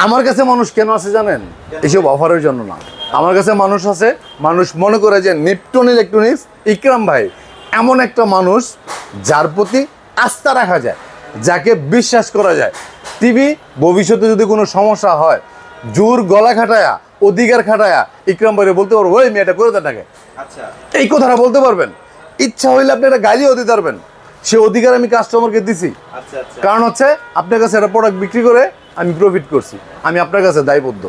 আমার কাছে মানুষ কেন আসে জানেন? এইসব অফারের জন্য না। আমার কাছে মানুষ আছে, মানুষ মনে করে যে নিপটন ইলেকট্রনিক্স ইকরাম ভাই এমন একটা মানুষ যার প্রতি আস্থা রাখা যায়, যাকে বিশ্বাস করা যায়। টিভি ভবিষ্যতে যদি কোনো সমস্যা হয়, জোর গলা খাটায়া, অধিকার খাটায়া ইকরাম ভাইরে বলতে পারবো, ওই মেয়েটা করে দেয় তাকে। আচ্ছা, এই কথাটা বলতে পারবেন। ইচ্ছা হইলে আপনি একটা গালিও দিতে পারবেন, সে অধিকার আমি কাস্টমারকে দিছি। আচ্ছা, আচ্ছা। কারণ হচ্ছে আপনার কাছে একটা প্রোডাক্ট বিক্রি করে আমি প্রফিট করছি, আমি আপনার কাছে দায়বদ্ধ,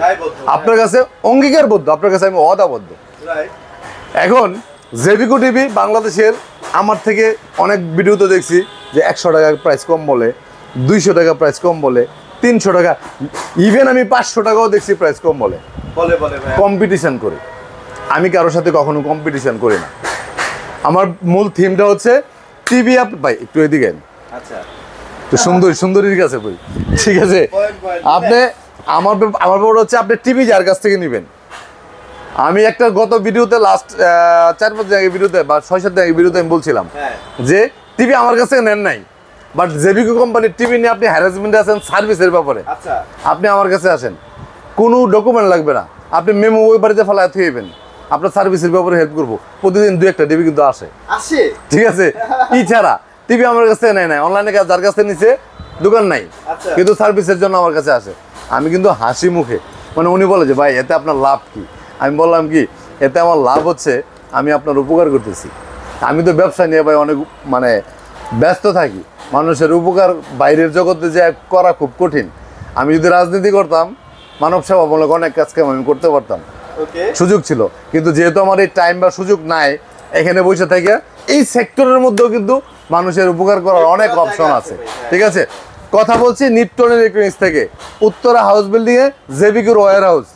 আপনার কাছে অঙ্গীকারবদ্ধ, আপনার কাছে আমি অদাবদ্ধ। এখন জেবিকো টিভি বাংলাদেশের আমার থেকে অনেক ভিডিওতে দেখছি যে 100 টাকা প্রাইস কম বলে, 200 টাকা প্রাইস কম বলে, 300 টাকা, ইভেন আমি 500 টাকাও দেখছি প্রাইস কম বলে। কম্পিটিশন করে আমি কারোর সাথে কখনো কম্পিটিশন করি না। আমার মূল থিমটা হচ্ছে টিভি আপ ভাই একটু এদিকে। আচ্ছা, তো সুন্দরীর কাছে বই, ঠিক আছে। আপনি আমার ব্যাপার হচ্ছে আপনি টিভি যার কাছ থেকে নেবেন। আমি একটা গত ভিডিওতে লাস্ট 4-5 দিন আগে ভিডিওতে বা 6-7 দিন আগে ভিডিওতে আমি বলছিলাম যে টিভি আমার কাছে নেন নাই, বাট জেবিকো কোম্পানির টিভি নিয়ে আপনি হ্যারাসমেন্টে আছেন সার্ভিসের ব্যাপারে, আপনি আমার কাছে আসেন, কোনো ডকুমেন্ট লাগবে না, আপনি মেমো ওই বাড়িতে ফেলায় থইবেন, আপনার সার্ভিসের ব্যাপারে হেল্প করবো। প্রতিদিন 2-1টা টিভি কিন্তু আসে, ঠিক আছে। ই ছাড়া টিভি আমার কাছে নেয় নাই, অনলাইনে যার কাছে নিচে দোকান নাই, কিন্তু সার্ভিসের জন্য আমার কাছে আসে। আমি কিন্তু হাসি মুখে, মানে উনি বলে যে ভাই এতে আপনার লাভ কি? আমি বললাম কি, এতে আমার লাভ হচ্ছে আমি আপনার উপকার করতেছি। আমি তো ব্যবসা নিয়ে ভাই অনেক মানে ব্যস্ত থাকি, মানুষের উপকার বাইরের জগতে যে করা খুব কঠিন। আমি যদি রাজনীতি করতাম, মানব সেবামূলক অনেক কাজকে আমি করতে পারতাম, সুযোগ ছিল, কিন্তু যেহেতু আমার এই টাইম বা সুযোগ নাই, এখানে বসে থেকে এই সেক্টরের মধ্যেও কিন্তু মানুষের উপকার করার অনেক অপশন আছে, ঠিক আছে। কথা বলছি নিপটন ইলেকট্রনিক্স থেকে, উত্তরা হাউস বিল্ডিং এ জেবিকোর ওয়্যার হাউস,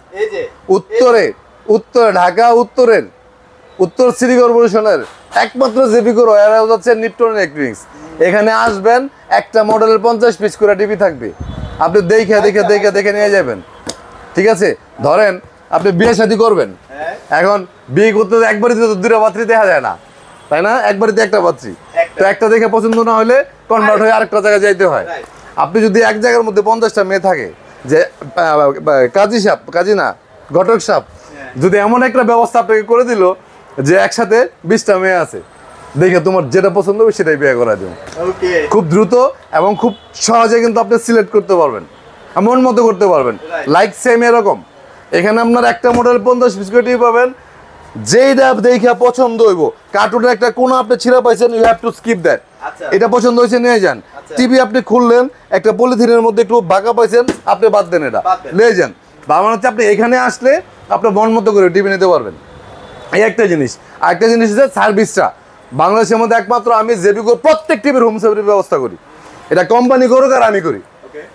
উত্তরে ঢাকা উত্তরের উত্তর সিটি কর্পোরেশনের একমাত্র জেবিকোর ওয়্যার হাউস হচ্ছে নিপটন ইলেকট্রনিক্স। এখানে আসবেন, একটা মডেলের 50 পিস করে টিভি থাকবে, আপনি দেখে নিয়ে যাবেন, ঠিক আছে। ধরেন আপনি বিয়ে শাদী করবেন, এখন বিয়ে করতে একবারই তো 2টা পাত্রী দেখা যায় না, তাই না? একবারই একটা পাত্রী, তো একটা দেখে পছন্দ না হলে কনভার্ট হয়ে আরেকটা জায়গায় যাইতে হয়। আপনি যদি এক জায়গার মধ্যে 50টা মেয়ে থাকে, যে কাজী না ঘটক সাপ, যদি এমন একটা ব্যবস্থা আপনাকে করে দিল যে একসাথে 20টা মেয়ে আছে, দেখে তোমার যেটা পছন্দ হবে সেটাই বিয়ে করা দেবেন। খুব দ্রুত এবং খুব সহজে কিন্তু আপনি সিলেক্ট করতে পারবেন, মন মতো করতে পারবেন। লাইক সেম এরকম এখানে আপনার একটা মডেল 50 পিস করে টিভি পাবেন, যেইটা দেখে পছন্দ হইব। কার্টুনের একটা কোন আপনি ছিঁড়া পাইছেন, you have to skip that. এটা পছন্দ হয়েছে নিয়ে যান। টিভি আপনি খুললেন, একটা পলিথিনের মধ্যে একটু বাঁকা পাইছেন, আপনি বাদ দেন, এটা নিয়ে যান। বাবা হচ্ছে আপনি এখানে আসলে আপনার মন মতো করে টিভি নিতে পারবেন, এই একটা জিনিস। আরেকটা জিনিস হচ্ছে সার্ভিসটা বাংলাদেশের মধ্যে একমাত্র আমি জেবিকোর প্রত্যেক টিভির হোম সার্ভিসের ব্যবস্থা করি। এটা কোম্পানি করুক আর আমি করি,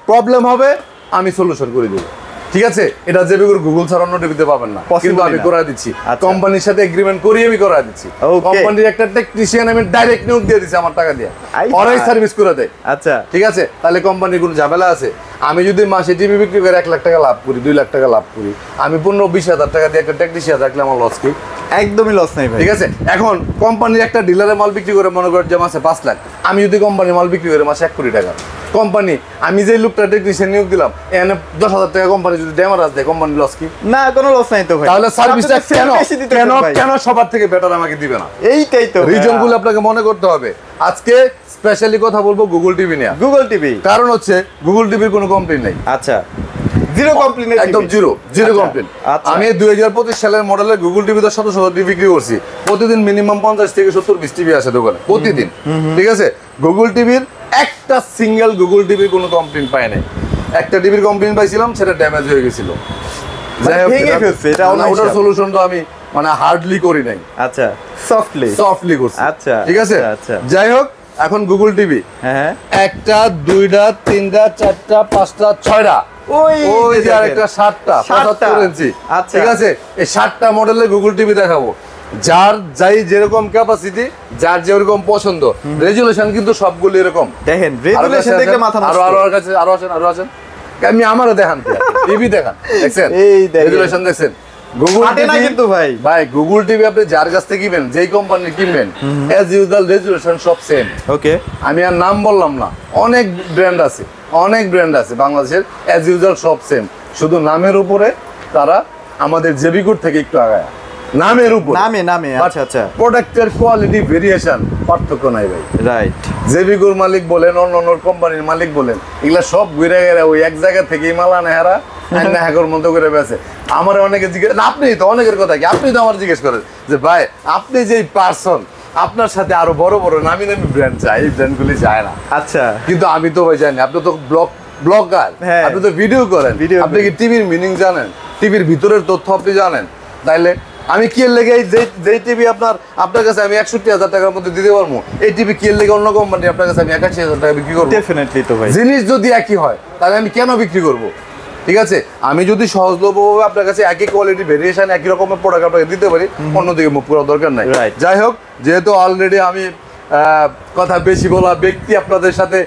প্রবলেম হবে আমি সলিউশন করে দেবো, ঠিক আছে। এটা জেবিকোর গুগল ছাড়া অন্য টিভিতে পাবেন না, কিন্তু আমি করাই দিচ্ছি। কোম্পানির সাথে এগ্রিমেন্ট করিয়ে আমি করাই দিচ্ছি। কোম্পানির একটা টেকনিশিয়ান আমি ডাইরেক্ট নিয়োগ দিয়ে দিচ্ছি আমার টাকা দিয়ে, ওরাই সার্ভিস করে দেয়। আচ্ছা, ঠিক আছে। তাহলে কোম্পানির কোনো ঝামেলা আছে? আমি যদি মাসে টিভি বিক্রি করে 1 লাখ টাকা লাভ করি, 2 লাখ টাকা লাভ করি, আমি 15-20 হাজার টাকা দিয়ে একটা টেকনিশিয়ান রাখলে আমার লস কি? একদমই লস নাই ভাই, ঠিক আছে। এখন কোম্পানির একটা ডিলারে মাল বিক্রি করে মনে করেন যে মাসে 5 লাখ, আমি যদি কোম্পানির মাল বিক্রি করে মাসে 1 কোটি টাকা, কোম্পানি আমি যে লোকটা টেকনিশিয়ান নিয়োগ দিলাম এখানে 10,000 টাকা কোম্পানি যদি ড্যামারেজ দেয়, কোম্পানি লস কি? না, কোনো লস নাই তো ভাই। তাহলে সার্ভিসটা কেন সবার থেকে বেটার আমাকে দিবে না? এইটাই তো রিজনগুলো আপনাকে মনে করতে হবে। আজকে স্পেশালি কথা বলবো গুগল টিভি নিয়ে। গুগল টিভি কারণ হচ্ছে গুগল টিভির কোনো কমপ্লেইন নাই। আচ্ছা, জিরো কমপ্লেইন, একদম জিরো কমপ্লেইন। আমি 2025 সালের মডেলের গুগল টিভিতে শত টিভি বিক্রি করছি। প্রতিদিন মিনিমাম 50 থেকে 70 পিস টিভি আসে দোকানে প্রতিদিন, ঠিক আছে। গুগল টিভির একটা সিঙ্গেল গুগল টিভির কোনো কমপ্লেইন পাই নাই। একটা টিভির কমপ্লেইন পাইছিলাম, সেটা ড্যামেজ হয়ে গেছিল। যাই হোক, ওটার সলিউশন তো আমি মানে হার্ডলি করি নাই। আচ্ছা, সফটলি করছি। আচ্ছা, ঠিক আছে। যাই হোক, এখন গুগল টিভি একটা, 2টা, 3টা, 4টা, 5টা, 6টা, ওই যে আরেকটা 7টা 75 ইঞ্চি, ঠিক আছে। এই 7টা মডেলের গুগল টিভি দেখাবো, যার যাই যেরকম ক্যাপাসিটি, যার যেরকম পছন্দ। রেজুলেশন কিন্তু সবগুলো এরকম। দেখেন রেজুলেশন দেখলে মাথা নষ্ট। আরো আছেন আমি আমারও দেখান, টিভি দেখান, দেখছেন এই রেজুলেশন দেখছেন। গুগল টিভি কিন্তু ভাই গুগল টিভি আপনি যার কাছ থেকে কিনবেন, যেই কোম্পানি কিনবেন, এজ ইউজুয়াল রেজুলেশন সব সেম। ওকে, আমি আর নাম বললাম না, অনেক ব্র্যান্ড আছে বাংলাদেশের, এজ ইউজুয়াল সব সেম। শুধু নামের উপরে তারা আমাদের জেবিগুড থেকে একটু আগায়, নামের উপর নামে আচ্ছা আচ্ছা, প্রোডাক্টের কোয়ালিটি ভেরিয়েশন পার্থক্য নাই ভাই। রাইট, জেবিগুর মালিক বলেন, অন্য কোম্পানির মালিক বলেন, এগুলা সব ঘুরে গেলে ওই এক জায়গা থেকেই মালা নেহারা নেহাগর মতো করে বেছে। আমার অনেকে জিজ্ঞেস, আপনি তো অনেকের কথা কি, আপনি তো আমার জিজ্ঞেস করেন যে ভাই আপনি যেই পার্সন, আপনার সাথে আরো বড় বড় নামি নামি ব্র্যান্ড চাই, এই ব্র্যান্ডগুলি যায় না। আচ্ছা, কিন্তু আমি তো ভাই জানি, আপনি তো ব্লগার, আপনি তো ভিডিও করেন, আপনি কি টিভির মিনিং জানেন, টিভির ভিতরের তথ্য আপনি জানেন, তাইলে আমি কি এর লেগে যেই টিভি আপনার কাছে আমি 61,000 টাকার মধ্যে দিতে পারবো, এই টিভি কি এর লেগে অন্য কোম্পানি আপনার কাছে আমি 81,000 টাকা বিক্রি করবো? ডেফিনেটলি তো ভাই, জিনিস জিনিস যদি একই হয় তাহলে আমি কেন বিক্রি করব? ঠিক আছে, আমি যদি সহজলভ্যভাবে আপনার কাছে একই কোয়ালিটি ভেরিয়েশন একই রকমের প্রোডাক্ট আপনাকে দিতে পারি, অন্যদিকে মুখ করার দরকার নাই। যাই হোক, যেহেতু অলরেডি আমি কথা বেশি বলা ব্যক্তি আপনাদের সাথে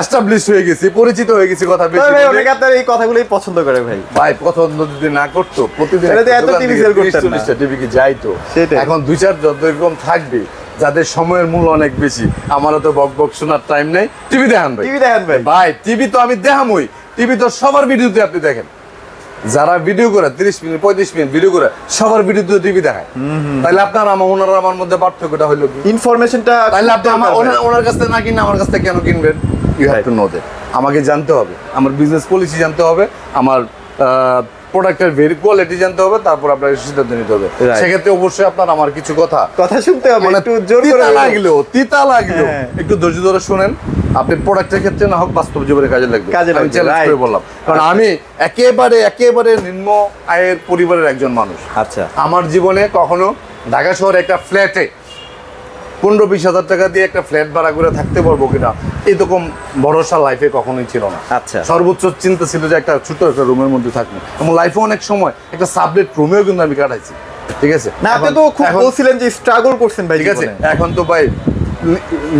এস্টাবলিশ হয়ে গেছি, পরিচিত হয়ে গেছি, কথা বেশি ভাই অনেকে আপনার এই কথাগুলোই পছন্দ করে ভাই। ভাই পছন্দ যদি না করতো প্রতিদিন এত টিভি সেল করতেন না, 30-40টা টিভি কি যাইতো? এখন 2-4 যত এরকম থাকবে যাদের সময়ের মূল্য অনেক বেশি, আমারও তো বক শোনার টাইম নেই, টিভি দেখান ভাই, ভাই টিভি তো আমি দেখামই, টিভি তো সবার ভিডিওতে আপনি দেখেন, যারা ভিডিও করে 30 মিনিট 35 মিনিট ভিডিও করে সবার ভিডিওতে টিভি দেখায়, তাহলে আপনার আমার মধ্যে পার্থক্যটা হলো কি? ইনফরমেশনটা তাহলে আপনি ওনার কাছ থেকে না কিনে আমার কাছ থেকে কেন কিনবেন? You have to know that. আমাকে জানতে হবে, আমার বিজনেস পলিসি জানতে হবে, আমার প্রোডাক্টের কোয়ালিটি জানতে হবে, তারপর আপনাকে সিদ্ধান্ত নিতে হবে। সেক্ষেত্রে অবশ্যই আপনার আমার কিছু কথা শুনতে হবে, একটু জোর করে লাগলেও তিতা লাগলেও একটু ধৈর্য ধরে শুনেন। আপনি প্রোডাক্টের ক্ষেত্রে না হোক বাস্তব জীবনে কাজে লাগবে, আমি চ্যালেঞ্জ করে বললাম, কারণ আমি একেবারে নিম্ন আয়ের পরিবারের একজন মানুষ। আচ্ছা, আমার জীবনে কখনো ঢাকা শহরে একটা ফ্ল্যাটে 15-20 হাজার টাকা দিয়ে একটা ফ্ল্যাট ভাড়া করে থাকতে পারবো কিনা এরকম ভরসা লাইফে কখনোই ছিল না। আচ্ছা, সর্বোচ্চ চিন্তা ছিল যে একটা ছোট একটা রুমের মধ্যে থাকবো, এবং লাইফে অনেক সময় একটা সাবলেট রুমেও কিন্তু আমি কাটাইছি। ঠিক আছে, না আপনি তো খুব বলছিলেন যে স্ট্রাগল করছেন ভাই। ঠিক আছে, এখন তো ভাই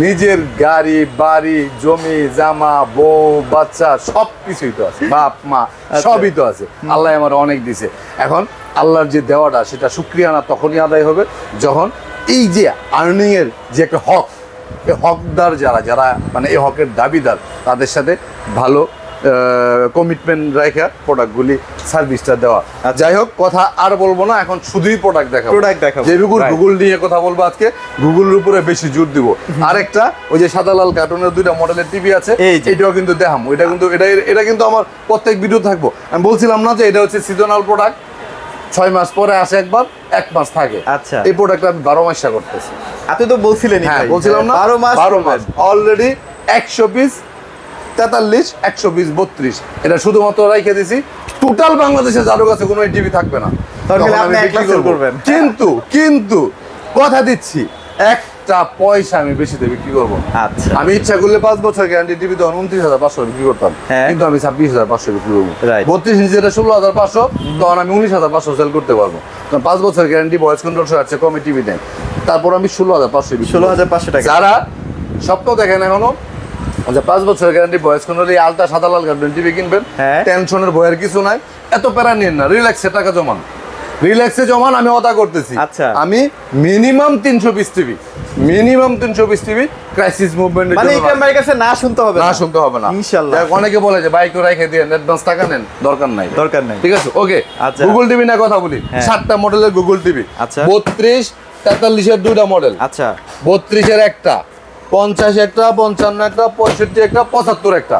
নিজের গাড়ি বাড়ি জমি জামা বউ বাচ্চা সবকিছুই তো আছে, বাপ মা সবই তো আছে, আল্লাহ আমার অনেক দিছে। এখন আল্লাহর যে দেওয়াটা সেটা শুকরিয়া না তখনই আদায় হবে যখন এই যে আর্নিং এর যে একটা হক, এই হকদার যারা মানে এই হকের দাবিদার, তাদের সাথে ভালো কমিটমেন্ট রেখে প্রোডাক্টগুলি সার্ভিসটা দেওয়া। যাই হোক, কথা আর বলবো না, এখন শুধুই প্রোডাক্ট দেখাবো। যে গুগল নিয়ে কথা বলবো আজকে, গুগলের উপরে বেশি জোর দিব। আরেকটা ওই যে সাদা লাল কার্টুনের 2টা মডেলের টিভি আছে, এটাও কিন্তু দেখাবো। এটা কিন্তু আমার প্রত্যেক ভিডিও থাকবো। আমি বলছিলাম না যে এটা হচ্ছে সিজনাল প্রোডাক্ট, 6 মাস পরে আসে একবার, 1 মাস থাকে। আচ্ছা, এই প্রোডাক্ট আমি 12 মাস করতেছি। আপনি তো বলছিলেন, হ্যাঁ বলছিলাম না, 12 মাস অলরেডি 100 পিস 43 120 32 এটা শুধুমাত্র রেখে দিছি। টোটাল বাংলাদেশে যার কাছে কোনো টিভি থাকবে না, কিন্তু কথা দিচ্ছি একটা পয়সা আমি বেশিতে বিক্রি করবো। আচ্ছা, আমি ইচ্ছা করলে 5 বছর গ্যারান্টি টিভি তখন 29,500 বিক্রি করতাম, কিন্তু আমি 26,500 বিক্রি করবো। 32 ইঞ্চি যেটা 16,500, তখন আমি 19,500 সেল করতে পারবো, কারণ 5 বছর গ্যারান্টি, ভয়েস কন্ট্রোল সহ আছে, কমে টিভি নেই। তারপর আমি 16,500 টাকা। যারা স্বপ্ন দেখেন এখনো যে 5 বছরের গ্যারান্টি ভয়েস কন্ট্রোল এই আলটা সাদা লাল কার্টুন টিভি কিনবেন, টেনশনের ভয়ের কিছু নাই, এত প্যারা নিন না, রিল্যাক্সে টাকা জমান, রিল্যাক্সে জমান। আমি অদা করতেছি, আমি মিনিমাম 300 পিস টিভি, ক্রাইসিস মুভমেন্টের জন্য, মানে ইকরামের কাছে না শুনতে হবে না ইনশাআল্লাহ। অনেকে বলে যে বাইক রেখে দিয়ে অ্যাডভান্স টাকা নেন, দরকার নাই। ঠিক আছে, ওকে। গুগল টিভি না কথা বলি, 7টা মডেলের গুগল টিভি। 32 43 এর 2টা মডেল। আচ্ছা, 32 এর একটা, 50 একটা, 55 একটা, 65 একটা, 75 একটা।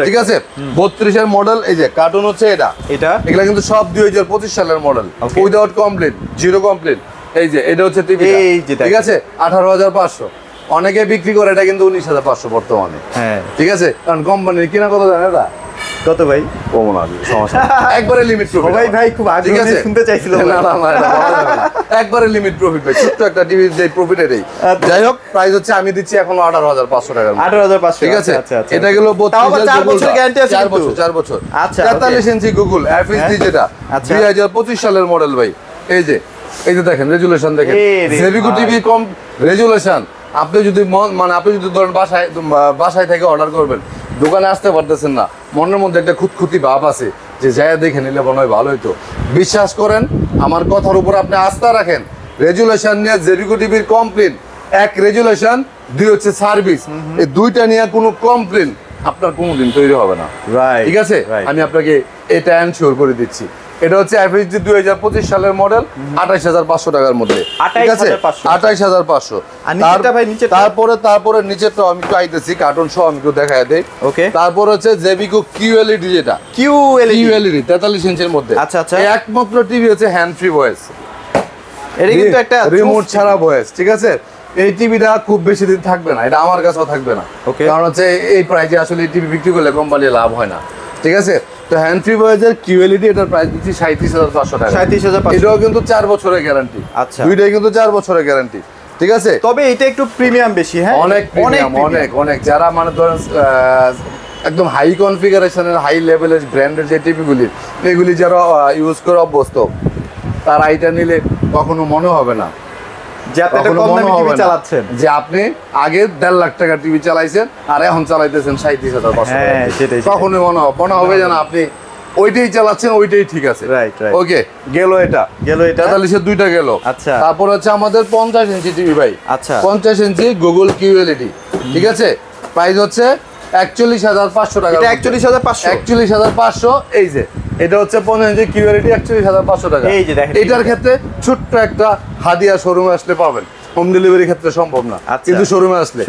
ঠিক আছে, 32 এর মডেল। এই যে কার্টুন হচ্ছে এটা এগুলা কিন্তু সব 2025 সালের model, without complete, zero complete. এই যে এটা হচ্ছে টিভি, ঠিক আছে, 18,500। অনেকে বিক্রি করে এটা কিন্তু 19,500 বর্তমানে। হ্যাঁ, ঠিক আছে, কারণ কোম্পানির কিনা কত জানেন এটা? কত ভাই? কমন আছে, সমস্যা একবারে লিমিট প্রফিট। ভাই খুব আগ্রহে শুনতে চাইছিল। না একবারে লিমিট প্রফিট ভাই, ছোট্ট একটা টিভির যে প্রফিট এটাই। যাই হোক, প্রাইস হচ্ছে আমি দিচ্ছি এখন 18,500 টাকা। 18,500, ঠিক আছে। এটা গেল 4 বছর গ্যারান্টি আছে, 4 বছর। আচ্ছা, 43 ইঞ্চি গুগল এফএসডি যেটা 2025 সালের মডেল ভাই। এই যে দেখেন রেজুলেশন, দেখেন জেবিকো টিভি কম রেজুলেশন। আপনি যদি ধরেন বাসায় থেকে অর্ডার করবেন, দোকানে আসতে পারতেছেন না, মনের মধ্যে একটা খুঁতখুঁতি ভাব আছে যে যাইয়া দেখে নিলে মনে হয় ভালো হইতো। বিশ্বাস করেন, আমার কথার উপর আপনি আস্থা রাখেন। রেজুলেশন নিয়ে জেবিকো টিভির কমপ্লেন, 1 রেজুলেশন, 2 হচ্ছে সার্ভিস, এই 2টা নিয়ে কোনো কমপ্লেন আপনার কোনোদিন তৈরি হবে না। ঠিক আছে, আমি আপনাকে এটা এনশিওর করে দিচ্ছি। এটা হচ্ছে FHD 2025 সালের মডেল, 28500 টাকার মধ্যে, ঠিক আছে? 28500। আর নিচেরটা ভাই, নিচেরটা? তারপরে নিচেরটা আমি একটু আইতেছি, কার্টুন সহ আমি একটু দেখায় দেই। ওকে। তারপর হচ্ছে জেবিকো QLED, যেটা QLED 43 ইঞ্চির মধ্যে। আচ্ছা আচ্ছা। এই একমাত্র টিভি হচ্ছে হ্যান্ড ফ্রি ভয়েস, এটা কিন্তু একটা রিমোট ছাড়া ভয়েস, ঠিক আছে? এই টিভিটা খুব বেশি দিন থাকবে না, এটা আমার কাছেও থাকবে না। ওকে। কারণ হচ্ছে এই প্রাইসে আসলে এই টিভি বিক্রি করলে কোম্পানি লাভ হয় না, ঠিক আছে? তো হ্যান্ড ফ্রি ভয়েসের QLED এটার প্রাইস দিচ্ছি 37500 টাকা। 37500। এটাও কিন্তু 4 বছরের গ্যারান্টি। আচ্ছা। দুইটাই কিন্তু 4 বছরের গ্যারান্টি, ঠিক আছে? তবে এটা একটু প্রিমিয়াম বেশি, হ্যাঁ অনেক প্রিমিয়াম, অনেক যারা মানে ধরেন একদম হাই কনফিগারেশনের, হাই লেভেলের ব্র্যান্ডের যে টিভিগুলি, এগুলি যারা ইউজ করে অভ্যস্ত, তারা এটা নিলে কখনো মনে হবে না যে আপনি একটা কম দামি টিভি চালাচ্ছেন, যে আপনি আগে 1.5 লাখ টাকার টিভি চালাইছেন আর এখন চালাইতেছেন 37500 টাকা। হ্যাঁ, সেটাই। কখনোই মনে হবে যেন আপনি ওইটাই চালাচ্ছেন, ওইটাই ঠিক আছে। রাইট। ওকে, গেল এটা 43 এর দুইটা গেল। আচ্ছা। তারপর হচ্ছে আমাদের 50 ইঞ্চি টিভি ভাই। আচ্ছা। 50 ইঞ্চি গুগল QLED, ঠিক আছে? প্রাইস হচ্ছে 41500 টাকা। এটা 41500। 41500। এই যে এটা হচ্ছে 50 ইঞ্চি QLED, 41500 টাকা। এই যে দেখেন, এটার ক্ষেত্রে ছোট্ট একটা হাদিয়া শোরুমে আসলে পাবেন, হোম ডেলিভারি ক্ষেত্রে সম্ভব না, আচ্ছা। কিন্তু শোরুমে আসলে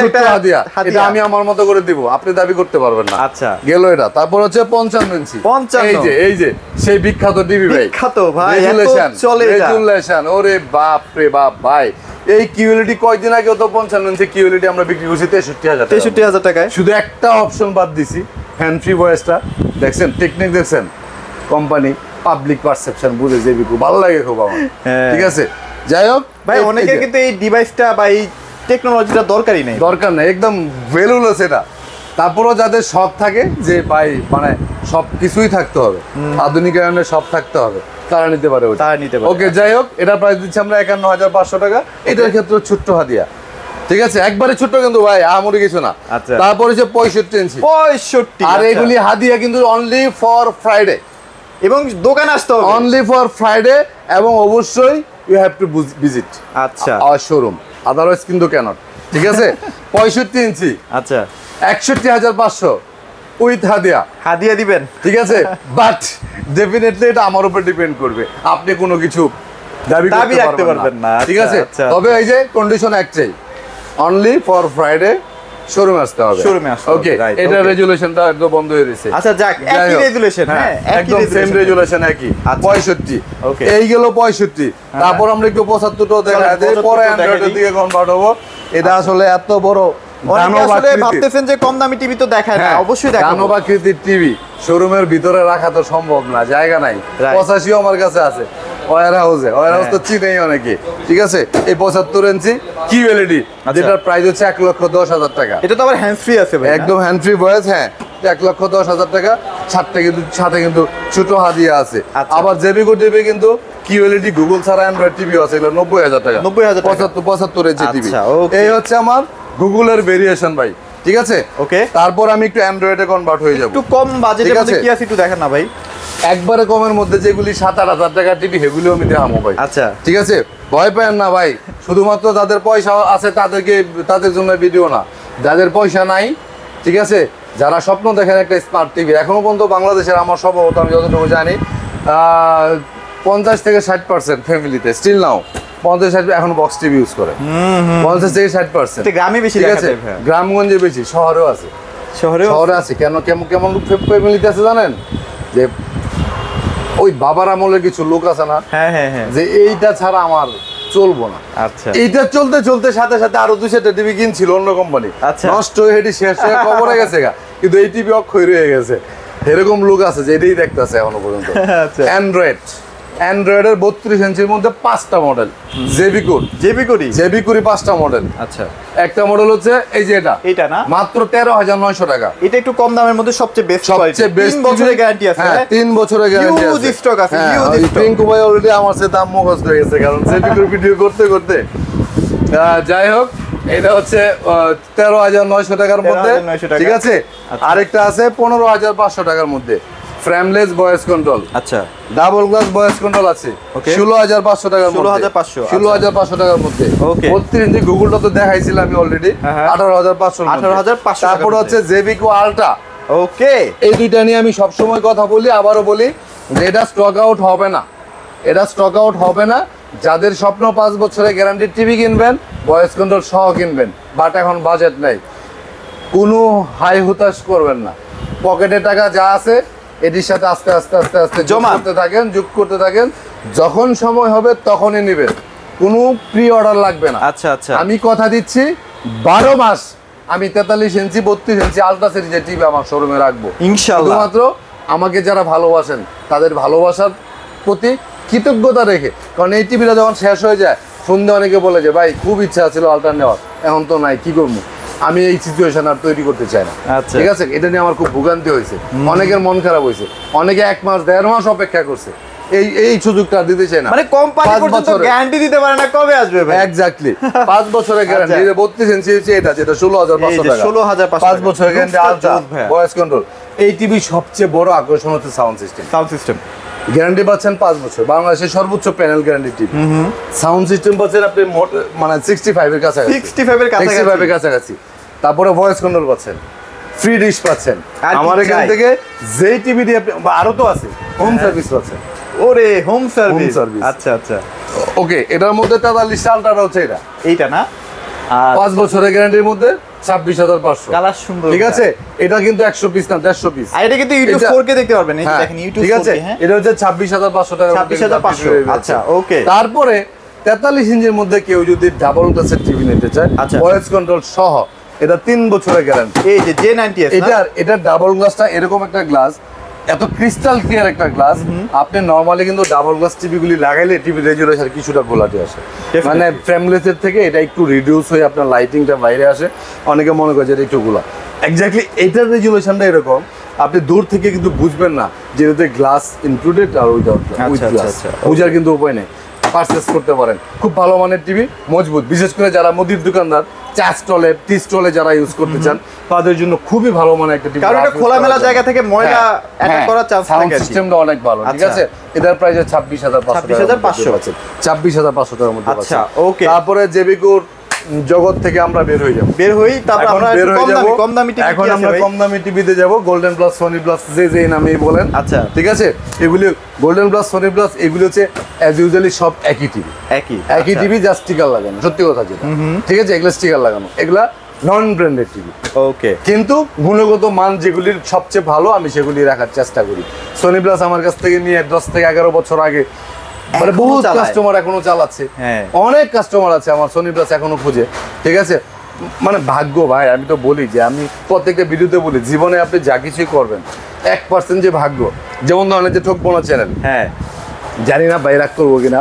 ছোট্ট একটা হাদিয়া, এটা আমি আমার মতো করে দিব, আপনি দাবি করতে পারবেন না। আচ্ছা। গেল এটা। তারপর হচ্ছে 55 ইঞ্চি। 55। এই যে সেই বিখ্যাত টিভি ভাই, বিখ্যাত ভাই, রেজুলেশন, চলে এটা। রেজুলেশন, ওরে বাপ রে বাপ ভাই। এই QLED কয়দিন আগেও তো 55 ইঞ্চি QLED আমরা বিক্রি করছি 63000 টাকা। 63000 টাকায়। শুধু একটা অপশন বাদ দিছি, হ্যান্ড ফ্রি ভয়েসটা। দেখছেন টেকনিক, দেখছেন কোম্পানি পাবলিক পারসেপশন বুঝে যে বিকু ভালো লাগে খুব আমার, হ্যাঁ। ঠিক আছে? যাই হোক ভাই, অনেকের কিন্তু এই ডিভাইসটা বা এই টেকনোলজিটা দরকারই নেই, দরকার নেই, একদম ভ্যালুলেস এটা। তারপরও যাদের শখ থাকে যে ভাই মানে সব কিছুই থাকতে হবে, আধুনিকায়নের সব থাকতে হবে, তারা নিতে পারে ওটা। তারা নিতে পারে। ওকে, যাই হোক, এটার প্রাইস দিচ্ছি আমরা 51500 টাকা। এটার ক্ষেত্রে ছোট্ট হাদিয়া, ঠিক আছে? একবারে ছোট্ট কিন্তু ভাই, আমরি কিছু না। আচ্ছা। তারপর হচ্ছে 65 ইঞ্চি। 65। আর আচ্ছা। এগুলি হাদিয়া কিন্তু অনলি ফর ফ্রাইডে, এবং দোকানে আসতে হবে অনলি ফর ফ্রাইডে, এবং অবশ্যই ইউ হ্যাভ টু ভিজিট আচ্ছা আওয়ার শোরুম, আদারওয়াইজ কিন্তু ক্যানট, ঠিক আছে? 65 ইঞ্চি, আচ্ছা 61500 উইথ হাদিয়া দিবেন, ঠিক আছে? বাট ডেফিনেটলি এটা আমার উপর ডিপেন্ড করবে, আপনি কোনো কিছু দাবি রাখতে পারবেন না, ঠিক আছে? আচ্ছা। তবে এই যে কন্ডিশন একটাই, অনলি ফর ফ্রাইডে শোরুমে আসতে হবে, শোরুমে আসতে হবে, ওকে? right, এটা okay. রেজুলেশনটা একদম বন্ধ হয়ে গেছে। আচ্ছা যাক, যাই একই হোক। রেজুলেশন, হ্যাঁ একদম সেম রেজুলেশন, একই। আচ্ছা। 65, Okay. এই গেল 65। তারপর আমরা একটু 75টাও দেখা দেই, 75 পরে দেখা অ্যান্ড্রয়েডের দিই। দিকে কনভার্ট হবো। এটা আসলে এত বড় অনেকে দানব আসলে আকৃতির। ভাবতেছেন যে কম দামি টিভি তো দেখায় না, অবশ্যই দেখাবো। দানব আকৃতির টিভি শোরুমের ভিতরে রাখা তো সম্ভব না, জায়গা নাই। Right. 85 আমার কাছে আছে ওয়ার হাউস তো চিনেই অনেকে, ঠিক আছে? এই 75 ইঞ্চি QLED, যেটার প্রাইস হচ্ছে 1,10,000 টাকা। এটা তো আবার হ্যান্ড ফ্রি আছে ভাই, একদম হ্যান্ড ফ্রি ভয়েস, হ্যাঁ। 1,10,000 টাকা। সাথে কিন্তু ছোট হাদিয়া আছে। আচ্ছা। আবার জেবিকো টিভি কিন্তু QLED গুগল ছাড়া অ্যান্ড্রয়েড টিভি আছে, এগুলো 90,000 টাকা। 90,000 টাকা। 75 ইঞ্চি টিভি। আচ্ছা, okay. এই হচ্ছে আমার গুগলের ভেরিয়েশন ভাই, ঠিক আছে? ওকে। তারপর আমি একটু অ্যান্ড্রয়েডে কনভার্ট হয়ে যাব। একটু কম বাজেটের ঠিক মধ্যে আছে। কি আছে একটু দেখেন না ভাই। একবারে কমের মধ্যে যেগুলি 7-8 টাকার টিভি, সেগুলিও আমি দেখাবো ভাই। আচ্ছা। ঠিক আছে, ভয় পেন না ভাই, শুধুমাত্র যাদের পয়সা আছে তাদের জন্য ভিডিও না, যাদের পয়সা নাই, ঠিক আছে, যারা স্বপ্ন দেখেন একটা স্মার্ট টিভি। এখনো পর্যন্ত বাংলাদেশের আমার সম্ভবত আমি যতটুকু জানি 50 থেকে 60% ফ্যামিলিতে স্টিল নাও 50-60 এখন বক্স টিভি ইউজ করে। 50 থেকে 60%। এটা গ্রামে বেশি ঠিক দেখা আছে, যায় ভাই। গ্রামগঞ্জে বেশি, শহরেও আছে। শহরে আছে কেন, কেমন ফ্যামিলিতে আছে জানেন? যে ওই বাবার আমলের কিছু লোক আছে না, হ্যাঁ হ্যাঁ হ্যাঁ, যে এইটা ছাড়া আমার চলবো না। আচ্ছা এইটা চলতে চলতে সাথে সাথে আরো 2-4টা টিভি কিনছিল অন্য কোম্পানি, আচ্ছা। নষ্ট হয়ে এটি শেষ হয়ে কবরে গেছে গা, কিন্তু এই টিভি অক্ষয় রয়ে গেছে। এরকম লোক আছে যে এটাই দেখতেছে এখনো পর্যন্ত। আচ্ছা। অ্যান্ড্রয়েডের 32 ইঞ্চির মধ্যে 5টা মডেল, জেবি 5টা মডেল। আচ্ছা, একটা মডেল হচ্ছে এই যে এটা না মাত্র 13,900 টাকা। এটা একটু কম দামের মধ্যে সবচেয়ে বেস্ট কোয়ালিটি, সবচেয়ে বেস্ট 3 বছরের গ্যারান্টি আছে। হ্যাঁ, 3 বছরের গ্যারান্টি আছে, হিউজ স্টক আছে, হ্যাঁ, হিউজ ওই স্টক। পিঙ্কু ভাই অলরেডি আমার সাথে দাম মুখস্থ হয়ে গেছে, কারণ জেবিকুর ভিডিও করতে করতে। যাই হোক, এটা হচ্ছে 13,900 টাকার মধ্যে, 13,900 টাকা। ঠিক আছে। আচ্ছা। আরেকটা আছে 15,500 টাকার মধ্যে, ফ্রেমলেস ভয়েস কন্ট্রোল, আচ্ছা ডাবল গ্লাস ভয়েস কন্ট্রোল আছে, Okay. 16,500 টাকার মধ্যে, 16,500, 16,500 টাকার মধ্যে। Okay. 32 ইঞ্চি গুগলটা তো দেখাইছিলাম আমি অলরেডি, হ্যাঁ, হ্যাঁ। 18,500 18,500 তারপর টাকার হচ্ছে জেবিকো আলট্রা ওকে, এই দুইটা নিয়ে আমি সবসময় কথা বলি, আবারও বলি যে এটা স্টক আউট হবে না, এটা স্টক আউট হবে না। যাদের স্বপ্ন 5 বছরের গ্যারান্টির টিভি কিনবেন, ভয়েস কন্ট্রোল সহ কিনবেন, বাট এখন বাজেট নেই, কোনো হাই হুতাশ করবেন না। পকেটে টাকা যা আছে এটির সাথে আস্তে আস্তে আস্তে আস্তে জমা যোগ করতে থাকেন, যখন সময় হবে তখনই নেবেন, কোনো প্রি অর্ডার লাগবে না। আচ্ছা আচ্ছা, আমি কথা দিচ্ছি 12 মাস আমি 43 ইঞ্চি 32 ইঞ্চি আলট্রা সিরিজের টিভি আমার শোরুমে রাখবো ইনশাআল্লাহ। শুধুমাত্র আমাকে যারা ভালোবাসেন তাদের ভালোবাসার প্রতি কৃতজ্ঞতা রেখে। কারণ এই টিভিটা যখন শেষ হয়ে যায়, সন্ধ্যে অনেকে বলে যে ভাই খুব ইচ্ছা ছিল আলট্রা নেওয়ার, এখন তো নাই, কি করবো। আমি এই সিচুয়েশন আর তৈরি করতে চাই না। আচ্ছা। ঠিক আছে, এটা নিয়ে আমার খুব ভোগান্তি হয়েছে, অনেকের মন খারাপ হয়েছে, অনেকে 1 মাস 1.5 মাস অপেক্ষা করছে, এই সুযোগটা আর দিতে চাই না। মানে কোম্পানি 5 পর্যন্ত বছরে গ্যারান্টি দিতে পারে না, কবে আসবে ভাই? এক্স্যাক্টলি 5 বছরের গ্যারান্টি। আচ্ছা। 32 ইঞ্চি হচ্ছে এটা, যেটা 16,500 টাকা, 16,500 5 বছরের গ্যারান্টি, আলট্রা ভাইয়া। Voice control. এই টিভি সবচেয়ে বড় আকর্ষণ হচ্ছে sound system. Sound system guarantee পাচ্ছেন 5 বছর, বাংলাদেশের সর্বোচ্চ panel guarantee TV. Sound system পাচ্ছেন আপনি মানে 65 এর কাছাকাছি, 65 এর কাছাকাছি। 65 এর কাছাকাছি। তারপরে ভয়েস কন্ট্রোল পাচ্ছেন, ফ্রি ডিশ পাচ্ছেন। আর কি আমার এখান চাই? থেকে যেই টিভি দিয়ে আপনি, বা আরো তো আছে, হোম সার্ভিস পাচ্ছেন। ওরে হোম সার্ভিস, service। আচ্ছা আচ্ছা, ওকে, এটার মধ্যে 43 আলট্রাটা হচ্ছে এটা, এইটা না? আর 5 বছরের গ্যারান্টির মধ্যে 26,500। কালার সুন্দর, ঠিক আছে, এটা কিন্তু 100 পিস না, 150 পিস। আর এটা কিন্তু ইউটিউব এটা- 4K দেখতে পারবেন, এই যে হ্যাঁ, দেখেন ইউটিউব ঠিক আছে, 4K। হ্যাঁ, এটা হচ্ছে 26,500 টাকা। 26,500, আচ্ছা, ওকে। তারপরে 43 ইঞ্চির মধ্যে কেউ যদি ডাবল গ্লাসের টিভি নিতে চায়, আচ্ছা। ভয়েস কন্ট্রোল সহ, এটা 3 বছরের গ্যারান্টি। এই যে J90s না? এটা ডাবল গ্লাসটা এরকম একটা গ্লাস, এত ক্রিস্টাল ক্লিয়ার একটা গ্লাস। আপনি নরমালি কিন্তু ডাবল গ্লাস টিভিগুলি লাগাইলে টিভি রেজুলেশন কিছুটা গোলাটে আসে, Definitely। মানে ফ্রেমলেসের থেকে এটা একটু রিডিউস হয়ে আপনার লাইটিংটা বাইরে আসে, অনেকে মনে করে যে এটা একটু গোলা। এক্স্যাক্টলি এটার রেজুলেশনটা এরকম, আপনি দূর থেকে কিন্তু বুঝবেন না যে এটাতে গ্লাস ইনক্লুডেড আর উইদাউট গ্লাস, আচ্ছা, বোঝার কিন্তু উপায় নেই। পারচেস করতে পারেন, খুব ভালো মানের টিভি, মজবুত। বিশেষ করে যারা মুদির দোকানদার, চা স্টলে, টি স্টলে যারা ইউজ করতে চান, তাদের জন্য খুবই ভালো মানের একটা টিভি। কারণ এটা খোলামেলা জায়গা থেকে ময়লা অ্যাটাক করার চান্স সাউন্ড থাকে আর কি। সিস্টেমটা অনেক ভালো। ঠিক আচ্ছা। আছে, এটার প্রাইস 26,500 26,500 পাচ্ছেন, 26,500 টাকার মধ্যে আচ্ছা, পাচ্ছেন। ওকে। তারপরে জেবিকোর জগৎ থেকে আমরা বের হয়ে যাব, বের হই, তারপর এখন আমরা বের একটু হয়ে যাব। কম দামি টিভি এখন কি আছে আমরা ভাই? কম দামি টিভিতে যাব, গোল্ডেন প্লাস, সোনি প্লাস, যে নামেই বলেন। আচ্ছা। ঠিক আছে, এগুলি গোল্ডেন প্লাস, সোনি প্লাস, এগুলি হচ্ছে অ্যাজ ইউজুয়ালি সব একই টিভি, একই একই আচ্ছা। টিভি, জাস্ট স্টিকার লাগানো, সত্যি কথা যেটা। ঠিক আছে, এগুলো স্টিকার লাগানো, এগুলা নন ব্র্যান্ডেড টিভি, ওকে। কিন্তু গুণগত মান যেগুলির সবচেয়ে ভালো আমি সেগুলি রাখার চেষ্টা করি। সোনি প্লাস আমার কাছ থেকে নিয়ে 10 থেকে 11 বছর আগে, মানে এখনো বহুত চালায়। কাস্টমার এখনো চালাচ্ছে। হ্যাঁ। অনেক কাস্টমার আছে আমার সোনি প্লাস এখনো খুঁজে। ঠিক আছে, মানে ভাগ্য ভাই, আমি তো বলি যে আমি প্রত্যেকটা ভিডিওতে বলি, জীবনে আপনি যা কিছুই করবেন 1% যে ভাগ্য। যেমন ধরেন যে ঠকবো না চ্যানেল, হ্যাঁ, জানি না বাইরে রাগ করবো কিনা,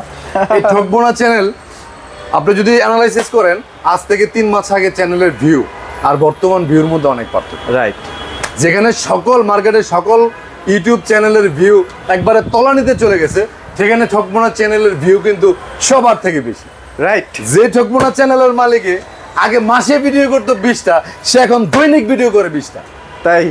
এই ঠকবো না চ্যানেল আপনি যদি অ্যানালাইসিস করেন, আজ থেকে 3 মাস আগে চ্যানেলের ভিউ আর বর্তমান ভিউর মধ্যে অনেক পার্থক্য। রাইট। যেখানে সকল মার্কেটের সকল ইউটিউব চ্যানেলের ভিউ একবারে তলানিতে চলে গেছে, সেখানে ঠকমোনা চ্যানেলের ভিউ কিন্তু সবার থেকে বেশি। রাইট। যে ঠকমোনা চ্যানেলের মালিকে আগে মাসে ভিডিও করতো 20টা, সে এখন দৈনিক ভিডিও করে 20টা। তাই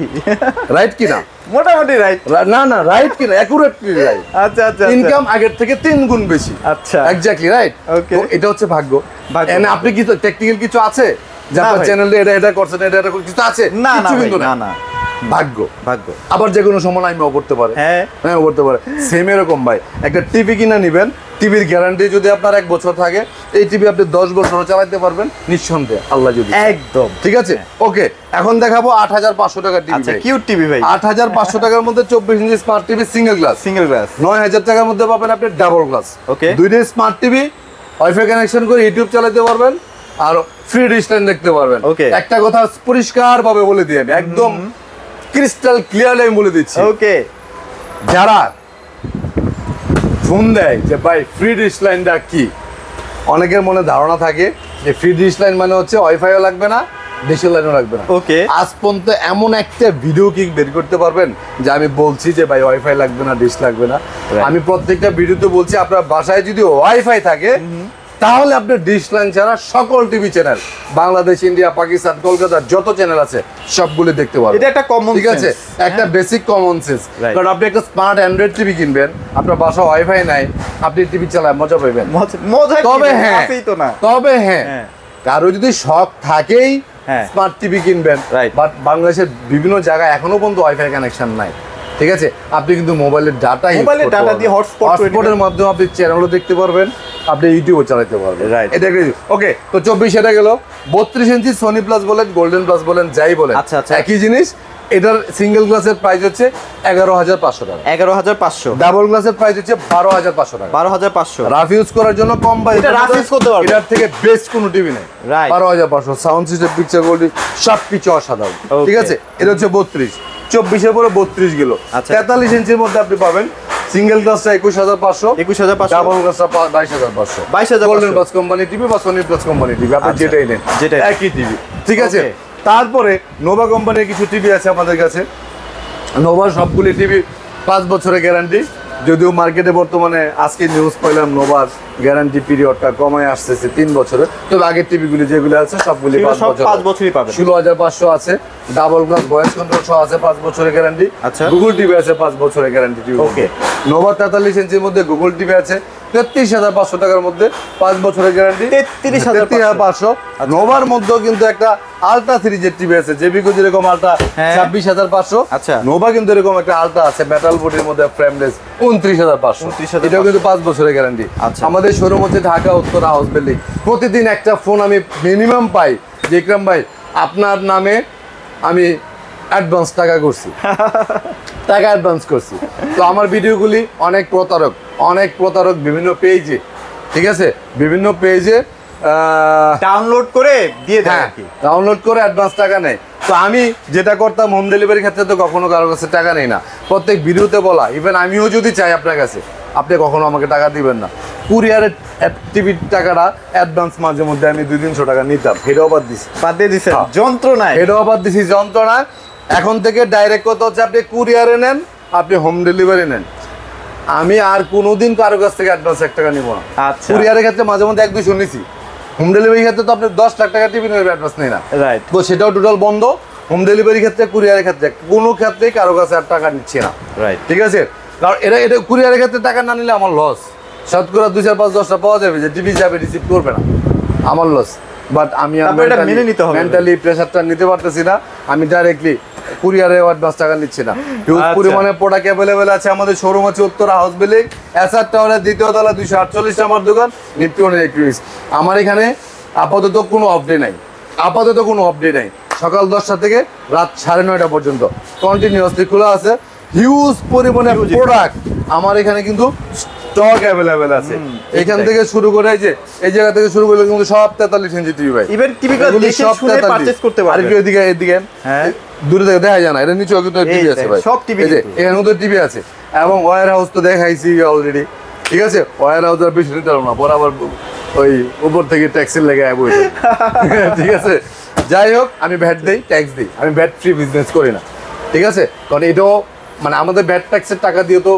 রাইট কিনা? মোটামুটি রাইট। না না, রাইট কিনা, অ্যাকুরেটলি রাইট। আচ্ছা আচ্ছা, ইনকাম আগের থেকে 3 গুণ বেশি। আচ্ছা, এক্স্যাক্টলি রাইট। Okay. তো এটা হচ্ছে ভাগ্য। ভাগ্য। এন্ড আপনি কি টেকনিক্যাল কিছু আছে যে না আপনার ভাই। চ্যানেলে এটা করছেন, এটা কিছু আছে? না না কিচ্ছু ভাই, কিন্তু না না, ভাগ্য। ভাগ্য। আবার যে কোনো সময় আমিও করতে পারে, হ্যাঁ। হ্যাঁ করতে পারে। সেম এরকম ভাই, একটা টিভি কিনা নিবেন, টিভির গ্যারান্টি যদি আপনার 1 বছর থাকে, এই টিভি আপনি 10 বছরও চালাতে পারবেন নিঃসন্দেহে, আল্লাহ যদি চায়। একদম ঠিক আছে, ওকে। এখন দেখাবো 8,500 টাকার টিভি। আচ্ছা, কিউট টিভি ভাই। 8,500 টাকার মধ্যে 24 inch smart TV single glass. Single glass. 9,000 টাকার মধ্যে পাবেন আপনি ডাবল গ্লাস। Okay. 2টা স্মার্ট টিভি, ওয়াইফাই কানেকশন করে ইউটিউব চালাতে পারবেন, আর ফ্রি ডিশ লাইন দেখতে পারবেন। Okay. একটা কথা পরিষ্কার ভাবে বলে দিই আমি, একদম ক্রিস্টাল ক্লিয়ারলি আমি বলে দিচ্ছি, ওকে। যারা ফোন দেয় যে ভাই ফ্রি ডিশ লাইনটা কি, অনেকের মনে ধারণা থাকে যে ফ্রি ডিশ লাইন মানে হচ্ছে ওয়াইফাইও লাগবে না, ডিশের লাইনও লাগবে না। Okay. আজ পর্যন্ত এমন একটা ভিডিও কি বের করতে পারবেন যে আমি বলছি যে ভাই ওয়াইফাই লাগবে না, ডিশ লাগবে না? Right. আমি প্রত্যেকটা ভিডিওতে বলছি আপনার বাসায় যদি ওয়াইফাই থাকে, তাহলে আপনার ডিশ লাইন ছাড়া সকল TV channel, Bangladesh, India, Pakistan, কলকাতার যত চ্যানেল আছে সবগুলো দেখতে পারবেন। এটা একটা কমন ঠিক আছে, একটা বেসিক কমন সেন্স। Right. কারণ আপনি একটা স্মার্ট অ্যান্ড্রয়েড টিভি কিনবেন, আপনার বাসা ওয়াইফাই নাই, আপনি টিভি চালায় মজা পাবেন। মজা কি? তবে হ্যাঁ, আছেই তো না। তবে হ্যাঁ, হ্যাঁ। কারো যদি শখ থাকেই হ্যাঁ। স্মার্ট টিভি কিনবেন, Right. বাট বাংলাদেশের বিভিন্ন জায়গায় এখনো পর্যন্ত ওয়াইফাই কানেকশন নাই, ঠিক আছে? আপনি কিন্তু মোবাইলের ডাটা দিয়ে হটস্পট হটস্পটের মাধ্যমে আপনি চ্যানেলও দেখতে পারবেন, আপনি ইউটিউবও চালাতে পারবেন। Right. এটা ওকে। তো 24 এটা গেল। 32 ইঞ্চি সোনি প্লাস বলেন, গোল্ডেন প্লাস বলেন, যাই বলেন, আচ্ছা, আচ্ছা। একই জিনিস। এটার সিঙ্গেল গ্লাসের প্রাইস হচ্ছে 11,500 টাকা, 11,500, ডাবল গ্লাসের প্রাইস হচ্ছে 12,500 টাকা। 12,500। রাফ ইউজ করার জন্য কম বাজেট, এটা rough use করতে পারবে। এটার থেকে বেস্ট কোনো টিভি নেই। Right. 12,500, sound system, picture quality সবকিছু অসাধারণ, Okay. ঠিক আছে? এটা হচ্ছে 32, 24 পরে 32 গেল। আচ্ছা। 43 ইঞ্চির মধ্যে আপনি পাবেন সিঙ্গেল গ্লাসটা 21,500, 21,500, ডাবল গ্লাসটা 22,500। 22,500 গোল্ডেন প্লাস কোম্পানি টিভি বা সোনি প্লাস কোম্পানি টিভি, আপনি আচ্ছা। যেটাই নেন যেটাই। একই টিভি, ঠিক আছে? Okay. তারপরে নোভা কোম্পানির কিছু টিভি আছে আমাদের কাছে। নোভার সবগুলি টিভি 5 বছরের গ্যারান্টি, যদিও মার্কেটে বর্তমানে আজকে নিউজ পেলাম নোভার গ্যারান্টি পিরিয়ডটা কমায় আসতেছে 3 বছরে, তবে আগের টিভিগুলি যেগুলো আছে সবগুলি এগুলো 5 সব বছর, 5 বছরই পাবেন। 16,500 আছে, ডাবল গ্লাস ভয়েস কন্ট্রোল সহ আছে 5 বছরের গ্যারান্টি। আচ্ছা। গুগল টিভি আছে 5 বছরের গ্যারান্টি টিভি। Okay. নোভা 43 ইঞ্চির মধ্যে গুগল টিভি আছে 33,500 টাকার মধ্যে 5 বছরের গ্যারান্টি। 33,500 নোভার মধ্যেও কিন্তু একটা আলট্রা সিরিজের টিভি আছে, জেবিকো যেরকম আলট্রা হ্যাঁ। 26,500, আচ্ছা। নোভা কিন্তু এরকম একটা আলট্রা আছে মেটাল বডির মধ্যে ফ্রেমলেস 29,500। 29,500 এটাও কিন্তু 5 বছরের গ্যারান্টি। আচ্ছা। আমাদের শোরুম হচ্ছে ঢাকা উত্তর হাউস বিল্ডিং। প্রতিদিন একটা ফোন আমি মিনিমাম পাই যে ইকরাম ভাই আপনার নামে আমি অ্যাডভান্স টাকা করছি, টাকা অ্যাডভান্স করছি। তো আমার ভিডিওগুলি অনেক প্রতারক বিভিন্ন পেজে, ঠিক আছে, বিভিন্ন পেজে ডাউনলোড করে দিয়ে দেন হ্যাঁ আর কি। ডাউনলোড করে অ্যাডভান্স টাকা নেয়। তো আমি যেটা করতাম হোম ডেলিভারির ক্ষেত্রে তো কখনো কারোর কাছে টাকা নেই না, প্রত্যেক ভিডিওতে বলা। ইভেন আমিও যদি চাই আপনার কাছে, আপনি কখনো আমাকে টাকা দিবেন না। কুরিয়ারের টিভির টাকাটা অ্যাডভান্স মাঝে মধ্যে আমি 200-300 টাকা নিতাম, হেডও বাদ দিছি, বাদ দিয়ে দিছেন হ্যাঁ। যন্ত্রণায়। হেডও বাদ দিছি যন্ত্রণা। এখন থেকে ডাইরেক্ট কথা হচ্ছে আপনি কুরিয়ারে নেন, আপনি হোম ডেলিভারি নেন, আমি আর কোনোদিন কারো কাছ থেকে অ্যাডভান্স 1 টাকা নিব না। আচ্ছা। কুরিয়ারের ক্ষেত্রে মাঝে মধ্যে 1-200 নিছি, হোম ডেলিভারির ক্ষেত্রে তো আপনি 10 লাখ টাকা টিভি নেবেন অ্যাডভান্স নেই না, রাইট। তো সেটাও টোটাল বন্ধ। হোম ডেলিভারির ক্ষেত্রে, কুরিয়ারের ক্ষেত্রে কোনো ক্ষেত্রেই কারো কাছে আর টাকা নিচ্ছে না, রাইট। ঠিক আছে? কারণ এটা কুরিয়ারের ক্ষেত্রে টাকা না নিলে আমার লস। শতকরা 2-4-5-10টা পাওয়া যাবে যে টিভি যাবে, রিসিভ করবে না, আমার লস। বাট আমি তারপর এটা মেনে নিতে হবে। মেন্টালি প্রেশারটা নিতে পারতেছি না, আমি ডাইরেক্টলি কুরিয়ারে অ্যাডভান্স টাকা নিচ্ছি না। হিউজ আচ্ছা। পরিমাণে প্রোডাক্ট অ্যাভেলেবেল আছে। আমাদের শোরুম আছে উত্তরা হাউস বিল্ডিং, এসআর টাওয়ারের 2য় তলা, 248 নম্বর দোকান, নিপটন ইলেকট্রনিক্স। আমার এখানে আপাতত কোনো আপডেট নাই, সকাল 10টা থেকে রাত 9:30 পর্যন্ত কন্টিনিউয়াসলি খোলা আছে। হিউজ পরিমাণে প্রোডাক্ট আমার এখানে কিন্তু স্টক অ্যাভেলেবেল আছে। এখান থেকে শুরু করে এই জায়গা থেকে শুরু করলে কিন্তু সব 43 ইঞ্চি টিভি ভাই। ইভেন টিভিটা এগুলি দেখে সব শুনে 43 পারচেজ করতে আর পারবেন। কি এদিকে হ্যাঁ। দূরে থেকে দেখা যায় না, এটা নিচেও কিন্তু টিভি আছে ভাই, সব টিভি এই যে কিন্তু। এখানেও তো টিভি আছে। এবং ওয়্যার হাউস তো দেখাইছি অলরেডি, ঠিক আছে? ওয়্যার হাউস আর বেশি নিতে পারবো না, বরাবর ওই উপর থেকে ট্যাক্সের লেগে বই ঠিক আছে? যাই হোক, আমি ভ্যাট দেই, ট্যাক্স দিই, আমি ভ্যাট ফ্রি বিজনেস করি না, ঠিক আছে? কারণ এটাও মানে আমাদের ভ্যাট ট্যাক্সের টাকা দিয়ে তো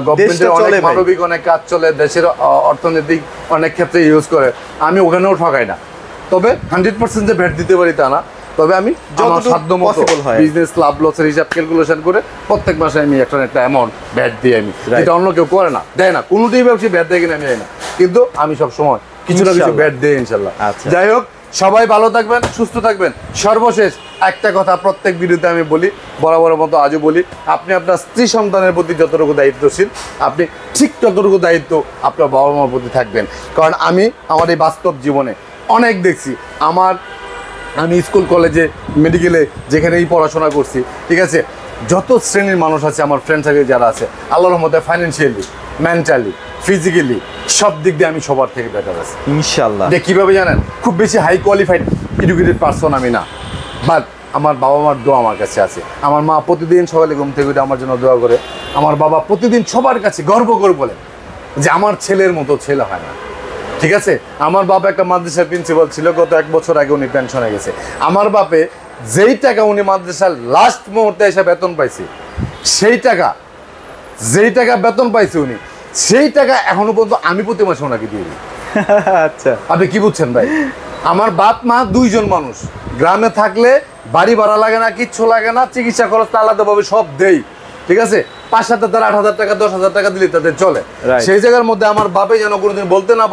গভর্নমেন্টের দেশটা চলে অনেক ভাই। মানবিক অনেক কাজ চলে, দেশের অর্থনৈতিক অনেক ক্ষেত্রে ইউজ করে। আমি ওখানেও ঠকাই না, তবে 100% যে ভ্যাট দিতে পারি তা না, তবে আমি আমার যতটুকু সাধ্য মতো possible হয়। বিজনেস লাভ লসের হিসাব ক্যালকুলেশন করে প্রত্যেক মাসে আমি একটা অ্যামাউন্ট ভ্যাট দিই আমি, Right. যেটা অন্য কেউ করে না, দেয় না, কোনোটাই ব্যবসায়ী ভ্যাট দেয় কিনা আমি জানি না, কিন্তু আমি সব সময় কিছু না কিছু ইনশাল্লাহ। ভ্যাট দিই ইনশাল্লাহ। আচ্ছা। যাই হোক, সবাই ভালো থাকবেন, সুস্থ থাকবেন। সর্বশেষ একটা কথা প্রত্যেক ভিডিওতে আমি বলি, বরাবরের মতো আজও বলি, আপনি আপনার স্ত্রী সন্তানের প্রতি যতটুকু দায়িত্বশীল, আপনি ঠিক ততটুকু দায়িত্ব আপনার বাবা মার প্রতি থাকবেন। কারণ আমি আমার এই বাস্তব জীবনে অনেক দেখছি। আমি স্কুল কলেজে মেডিকেলে যেখানেই পড়াশোনা করছি, ঠিক আছে, যত শ্রেণীর মানুষ আছে আমার ফ্রেন্ড সার্কেল যারা আছে, আল্লাহর রহমতে ফাইন্যান্সিয়ালি, মেন্টালি, ফিজিক্যালি সব দিক দিয়ে আমি সবার থেকে বেটার আছি। ইনশাআল্লাহ। যে কীভাবে জানেন, খুব বেশি হাই কোয়ালিফাইড এডুকেটেড পারসন আমি না, বাট আমার বাবা মার দোয়া আমার কাছে আছে। আমার মা প্রতিদিন সকালে ঘুম থেকে উঠে আমার জন্য দোয়া করে। আমার বাবা প্রতিদিন সবার কাছে গর্ব করে বলে যে আমার ছেলের মতো ছেলে হয় না, ঠিক আছে? আমার বাবা একটা মাদ্রাসার প্রিন্সিপাল ছিল, গত 1 বছর আগে উনি পেনশনে গেছে। আমার বাপে যেই টাকা উনি মাদ্রাসার লাস্ট মুহূর্তে এসে বেতন পাইছে, যেই টাকা বেতন পাইছে উনি, সেই টাকা এখনো পর্যন্ত আমি প্রতি মাসে ওনাকে দিয়ে দিই। আচ্ছা। আপনি কি বুঝছেন ভাই? আমার বাপ মা 2 জন মানুষ, গ্রামে থাকলে বাড়ি ভাড়া লাগে না, কিচ্ছু লাগে না, চিকিৎসা খরচ আলাদাভাবে সব দেই, ঠিক আছে? 5-7 হাজার, 8,000 টাকা, 10,000 টাকা দিলে তাদের চলে। Right. সেই জায়গার মধ্যে আমার বাপে যেন কোনোদিন বলতে না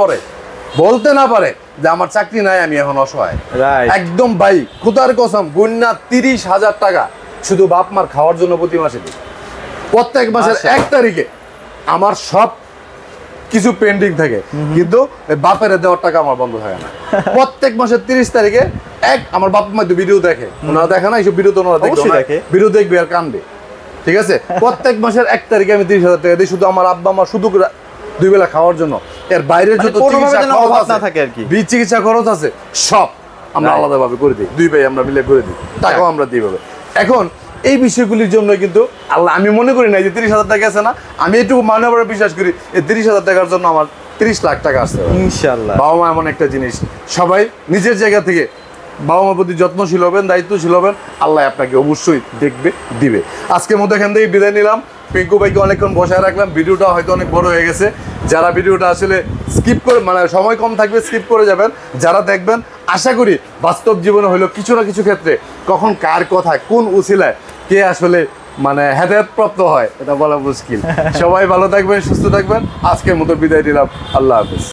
পারে যে আমার চাকরি নাই, আমি এখন অসহায়। রাইট। একদম ভাই খুদার কসম, গুন্না 30,000 টাকা শুধু বাপ মার খাওয়ার জন্য প্রতি মাসে দিই। প্রত্যেক মাসের 1 তারিখে আমার সব কিছু পেন্ডিং থাকে, কিন্তু বাপের দেওয়ার টাকা আমার বন্ধ থাকে না। প্রত্যেক মাসের 30 তারিখে আমার বাপ মা তো ভিডিও দেখে, ওনারা দেখে না এইসব ভিডিও, তো ওনারা দেখে, ভিডিও দেখবে আর কানবে, ঠিক আছে? প্রত্যেক মাসের 1 তারিখে আমি 30,000 টাকা দিই শুধু আমার আব্বা মা শুধু 2 বেলা খাওয়ার জন্য। এর বাইরের যত চিকিৎসা খরচ থাকে আর কি, চিকিৎসা খরচ আছে সব আমরা আলাদাভাবে করে দিই, 2 ভাই আমরা মিলে করে দিই, টাকাও আমরা দিই ভাবে। এখন এই বিষয়গুলির জন্য কিন্তু আল্লাহ, আমি মনে করি না যে 30,000 টাকা আছে না, আমি একটু মানবরে বিশ্বাস করি এই 30,000 টাকার জন্য আমার 30 লাখ টাকা আসতে পারে ইনশাআল্লাহ। বাবা মা এমন একটা জিনিস, সবাই নিজের জায়গা থেকে বাবা মার প্রতি যত্নশীল হবেন, দায়িত্বশীল হবেন, আল্লাহ আপনাকে অবশ্যই দেখবে, দিবে। আজকের মতো এখান থেকে বিদায় নিলাম। পিঙ্কু ভাইকে অনেকক্ষণ বসায় রাখলাম, ভিডিওটা হয়তো অনেক বড় হয়ে গেছে। যারা ভিডিওটা আসলে স্কিপ করে, মানে সময় কম থাকবে, স্কিপ করে যাবেন। যারা দেখবেন, আশা করি বাস্তব জীবনে হলো কিছু না কিছু ক্ষেত্রে কখন কার কথায় কোন উসিলায় কে আসলে মানে হেদায়েতপ্রাপ্ত হয় এটা বলা মুশকিল। সবাই ভালো থাকবেন, সুস্থ থাকবেন। আজকের মতো বিদায় নিলাম, আল্লাহ হাফেজ।